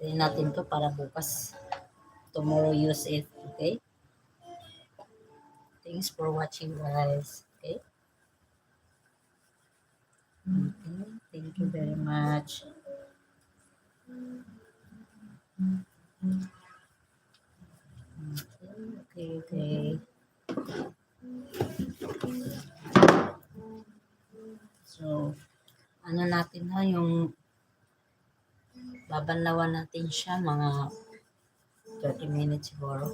Pwede natin to para bukas. Tomorrow use it. Okay? Thanks for watching, guys. Okay? Okay. Thank you very much. Okay. So, ano natin ha, yung babanlawan natin siya mga 30 minutes siguro.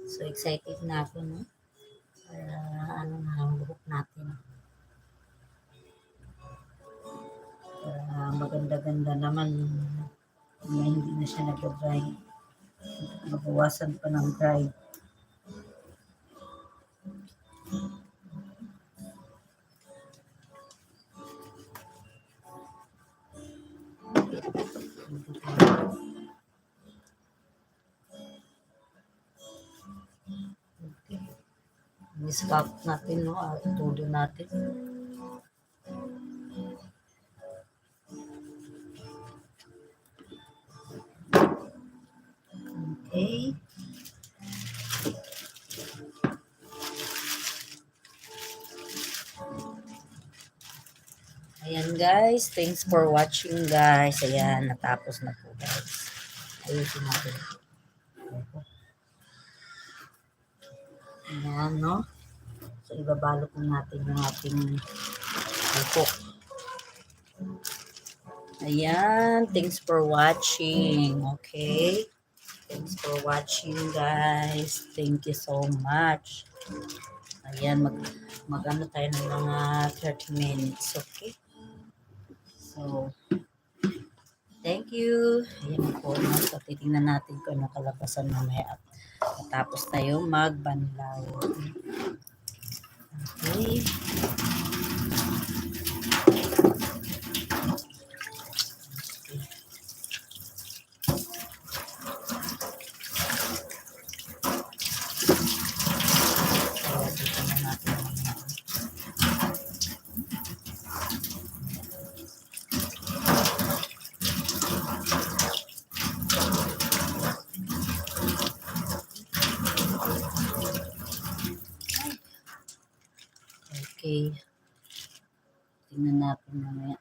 So, excited na ako, no? Para ano na ang buhok natin. Para maganda-ganda naman na hindi na siya nag-dry. Mabawasan pa ng dry. Scalp natin, no? Tulo natin. Okay. Ayan guys, thanks for watching guys. Ayan, natapos na po guys. Ayusin natin. Ayan, no? So, ibabalot na natin yung ating buhok. Ayan, thanks for watching. Okay? Thanks for watching guys. Thank you so much. Ayan, mag-ano tayo ng mga 30 minutes. Okay? So, thank you. Ayan po. So, titingnan natin kung ano kalabasan mamaya. Tapos tayo magbanlaw. Okay. Okay. Tingnan natin mamaya.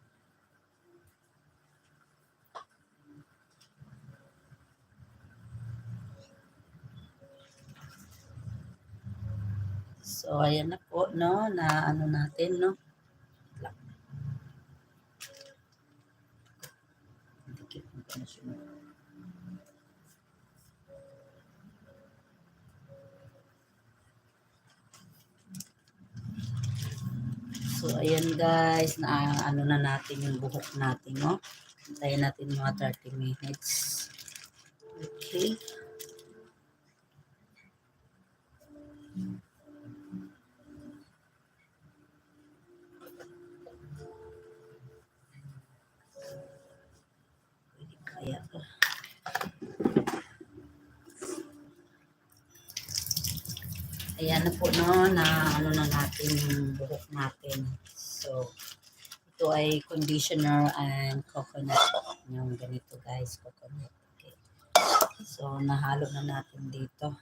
So, ayan na po, no? Na ano natin, no? Dikit mo pa na siya. So, ayan guys, na ano na natin yung buhok natin, no? Hintayin natin mga 30 minutes. Okay. Pwede kaya ka. Ayan na po, no? Na ano na natin yung buhok natin. So, ito ay conditioner and coconut. Yung ganito guys, coconut. Okay. So, nahalo na natin dito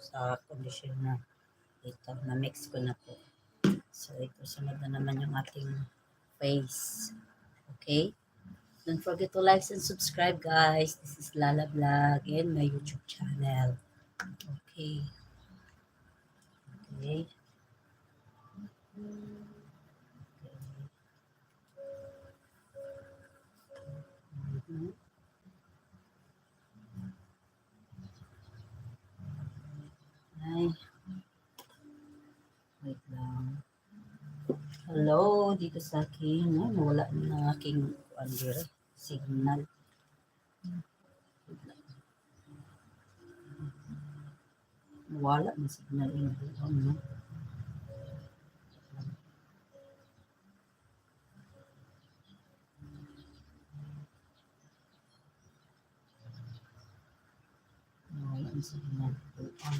sa conditioner. Ito, na-mix ko na po. So, ito, sunod na naman yung ating face. Okay? Don't forget to like and subscribe, guys. This is Lala Vlog and my YouTube channel. Okay. Okay. Ay. Wait lang. Hello, dito sa akin. Ay, nawala na ang aking signal. Nawala na signal yung buwan, no? Nawala na signal yung buwan.